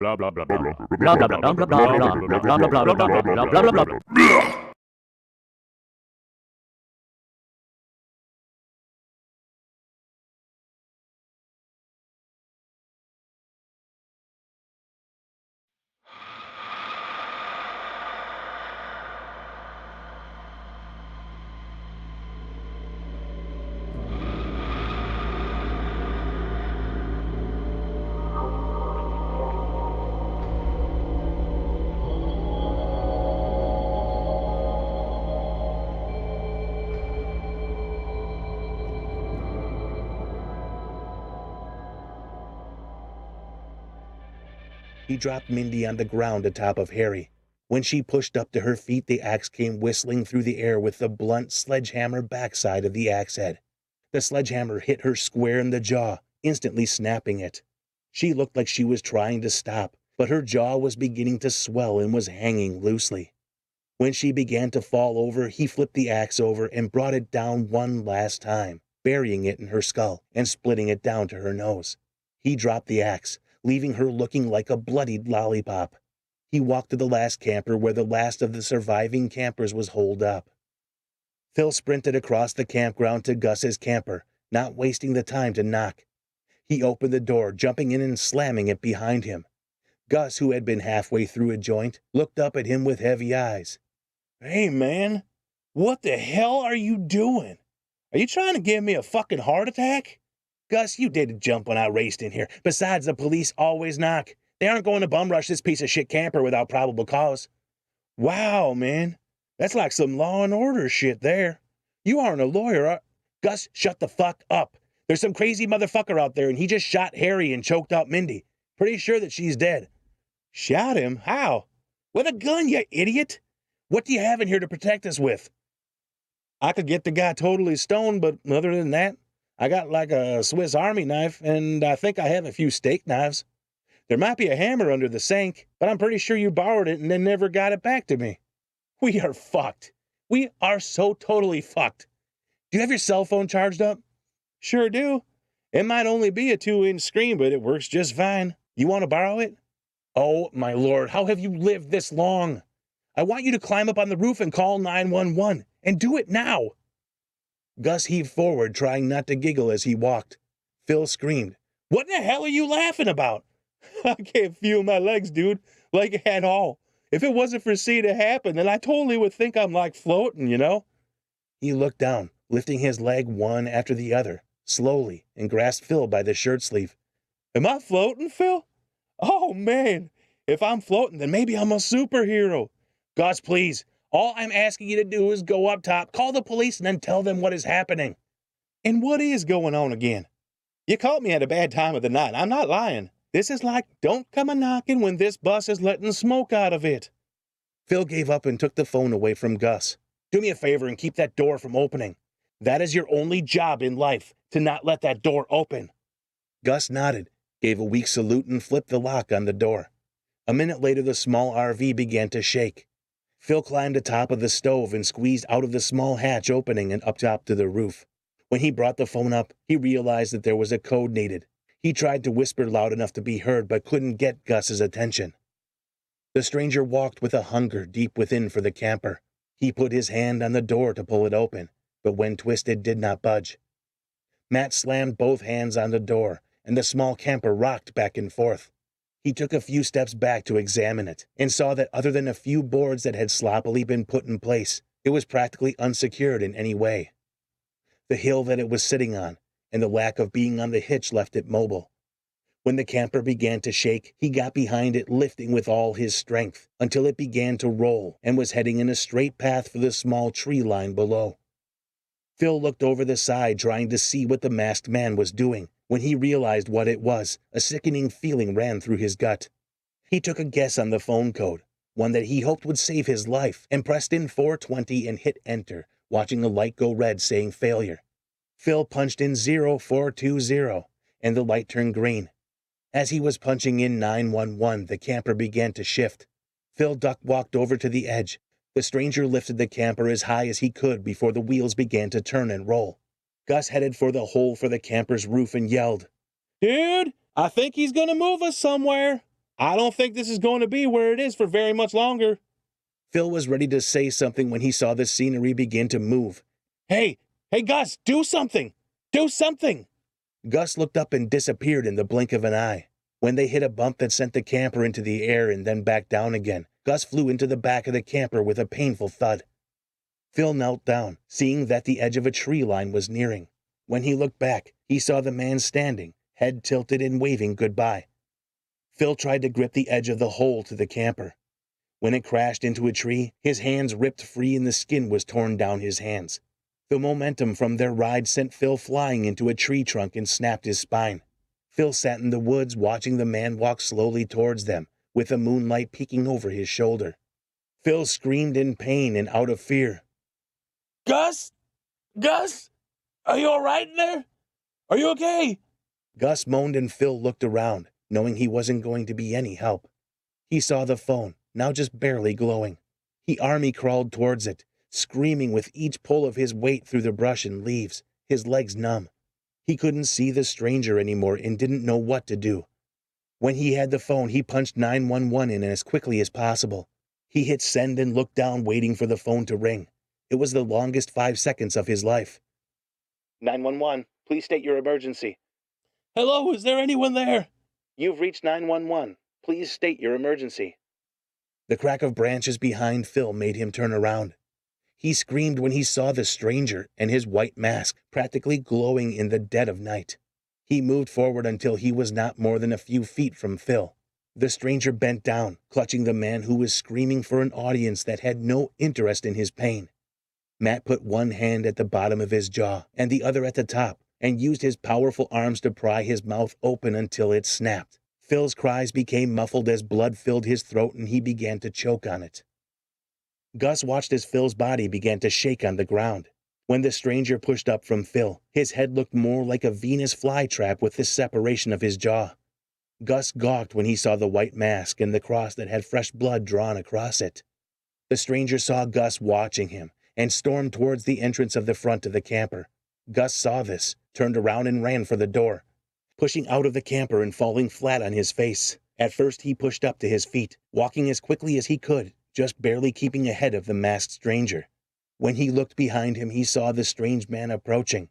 Blah blah blah blah blah blah blah blah blah blah blah blah blah blah. He dropped Mindy on the ground atop of Harry. When she pushed up to her feet, the axe came whistling through the air with the blunt sledgehammer backside of the axe head. The sledgehammer hit her square in the jaw, instantly snapping it. She looked like she was trying to stop, but her jaw was beginning to swell and was hanging loosely. When she began to fall over, he flipped the axe over and brought it down one last time, burying it in her skull and splitting it down to her nose. He dropped the axe, leaving her looking like a bloodied lollipop. He walked to the last camper where the last of the surviving campers was holed up. Phil sprinted across the campground to Gus's camper, not wasting the time to knock. He opened the door, jumping in and slamming it behind him. Gus, who had been halfway through a joint, looked up at him with heavy eyes. Hey, man, what the hell are you doing? Are you trying to give me a fucking heart attack? Gus, you didn't jump when I raced in here. Besides, the police always knock. They aren't going to bum rush this piece of shit camper without probable cause. Wow, man. That's like some Law and Order shit there. You aren't a lawyer, Gus, shut the fuck up. There's some crazy motherfucker out there, and he just shot Harry and choked out Mindy. Pretty sure that she's dead. Shot him? How? With a gun, you idiot. What do you have in here to protect us with? I could get the guy totally stoned, but other than that, I got like a Swiss Army knife, and I think I have a few steak knives. There might be a hammer under the sink, but I'm pretty sure you borrowed it and then never got it back to me. We are fucked. We are so totally fucked. Do you have your cell phone charged up? Sure do. It might only be a 2-inch screen, but it works just fine. You want to borrow it? Oh, my lord, how have you lived this long? I want you to climb up on the roof and call 911, and do it now. Gus heaved forward, trying not to giggle as he walked. Phil screamed, What the hell are you laughing about? I can't feel my legs, dude, like at all. If it wasn't for seeing it happen, then I totally would think I'm like floating, you know? He looked down, lifting his leg one after the other, slowly, and grasped Phil by the shirt sleeve. Am I floating, Phil? Oh, man. If I'm floating, then maybe I'm a superhero. Gus, please. All I'm asking you to do is go up top, call the police, and then tell them what is happening. And what is going on again? You caught me at a bad time of the night. I'm not lying. This is like don't come a-knocking when this bus is letting smoke out of it. Phil gave up and took the phone away from Gus. Do me a favor and keep that door from opening. That is your only job in life, to not let that door open. Gus nodded, gave a weak salute, and flipped the lock on the door. A minute later, the small RV began to shake. Phil climbed atop of the stove and squeezed out of the small hatch opening and up top to the roof. When he brought the phone up, he realized that there was a code needed. He tried to whisper loud enough to be heard, but couldn't get Gus's attention. The stranger walked with a hunger deep within for the camper. He put his hand on the door to pull it open, but when twisted, did not budge. Matt slammed both hands on the door, and the small camper rocked back and forth. He took a few steps back to examine it, and saw that other than a few boards that had sloppily been put in place, it was practically unsecured in any way. The hill that it was sitting on, and the lack of being on the hitch left it mobile. When the camper began to shake, he got behind it, lifting with all his strength, until it began to roll, and was heading in a straight path for the small tree line below. Phil looked over the side, trying to see what the masked man was doing. When he realized what it was, a sickening feeling ran through his gut. He took a guess on the phone code, one that he hoped would save his life, and pressed in 420 and hit enter, watching a light go red saying failure. Phil punched in 0420, and the light turned green. As he was punching in 911, the camper began to shift. Phil duck-walked over to the edge. The stranger lifted the camper as high as he could before the wheels began to turn and roll. Gus headed for the hole for the camper's roof and yelled, Dude, I think he's gonna move us somewhere. I don't think this is going to be where it is for very much longer. Phil was ready to say something when he saw the scenery begin to move. Hey, Gus, do something! Do something! Gus looked up and disappeared in the blink of an eye. When they hit a bump that sent the camper into the air and then back down again, Gus flew into the back of the camper with a painful thud. Phil knelt down, seeing that the edge of a tree line was nearing. When he looked back, he saw the man standing, head tilted and waving goodbye. Phil tried to grip the edge of the hole to the camper. When it crashed into a tree, his hands ripped free and the skin was torn down his hands. The momentum from their ride sent Phil flying into a tree trunk and snapped his spine. Phil sat in the woods watching the man walk slowly towards them, with the moonlight peeking over his shoulder. Phil screamed in pain and out of fear. Gus? Gus? Are you all right in there? Are you okay? Gus moaned and Phil looked around, knowing he wasn't going to be any help. He saw the phone, now just barely glowing. He army crawled towards it, screaming with each pull of his weight through the brush and leaves, his legs numb. He couldn't see the stranger anymore and didn't know what to do. When he had the phone, he punched 911 in as quickly as possible. He hit send and looked down, waiting for the phone to ring. It was the longest 5 seconds of his life. 911, please state your emergency. Hello, is there anyone there? You've reached 911. Please state your emergency. The crack of branches behind Phil made him turn around. He screamed when he saw the stranger and his white mask practically glowing in the dead of night. He moved forward until he was not more than a few feet from Phil. The stranger bent down, clutching the man who was screaming for an audience that had no interest in his pain. Matt put one hand at the bottom of his jaw and the other at the top, and used his powerful arms to pry his mouth open until it snapped. Phil's cries became muffled as blood filled his throat and he began to choke on it. Gus watched as Phil's body began to shake on the ground. When the stranger pushed up from Phil, his head looked more like a Venus flytrap with the separation of his jaw. Gus gawked when he saw the white mask and the cross that had fresh blood drawn across it. The stranger saw Gus watching him and stormed towards the entrance of the front of the camper. Gus saw this, turned around and ran for the door, pushing out of the camper and falling flat on his face. At first he pushed up to his feet, walking as quickly as he could, just barely keeping ahead of the masked stranger. When he looked behind him, he saw the strange man approaching.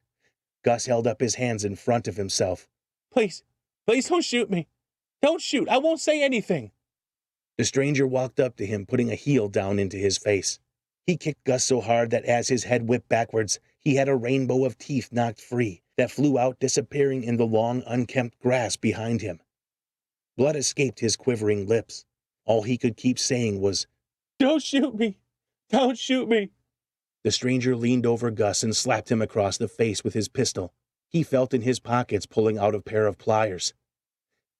Gus held up his hands in front of himself. Please don't shoot me. Don't shoot, I won't say anything. The stranger walked up to him, putting a heel down into his face. He kicked Gus so hard that as his head whipped backwards, he had a rainbow of teeth knocked free that flew out, disappearing in the long, unkempt grass behind him. Blood escaped his quivering lips. All he could keep saying was, Don't shoot me. Don't shoot me. The stranger leaned over Gus and slapped him across the face with his pistol. He felt in his pockets, pulling out a pair of pliers.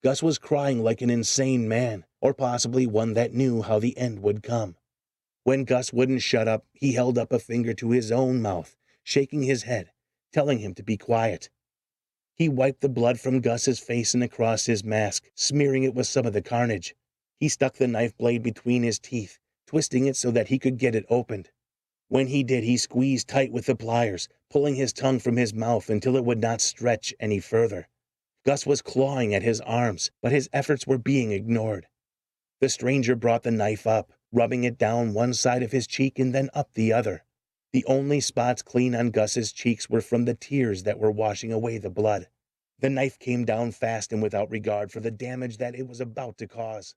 Gus was crying like an insane man, or possibly one that knew how the end would come. When Gus wouldn't shut up, he held up a finger to his own mouth, shaking his head, telling him to be quiet. He wiped the blood from Gus's face and across his mask, smearing it with some of the carnage. He stuck the knife blade between his teeth, twisting it so that he could get it opened. When he did, he squeezed tight with the pliers, pulling his tongue from his mouth until it would not stretch any further. Gus was clawing at his arms, but his efforts were being ignored. The stranger brought the knife up, rubbing it down one side of his cheek and then up the other. The only spots clean on Gus's cheeks were from the tears that were washing away the blood. The knife came down fast and without regard for the damage that it was about to cause.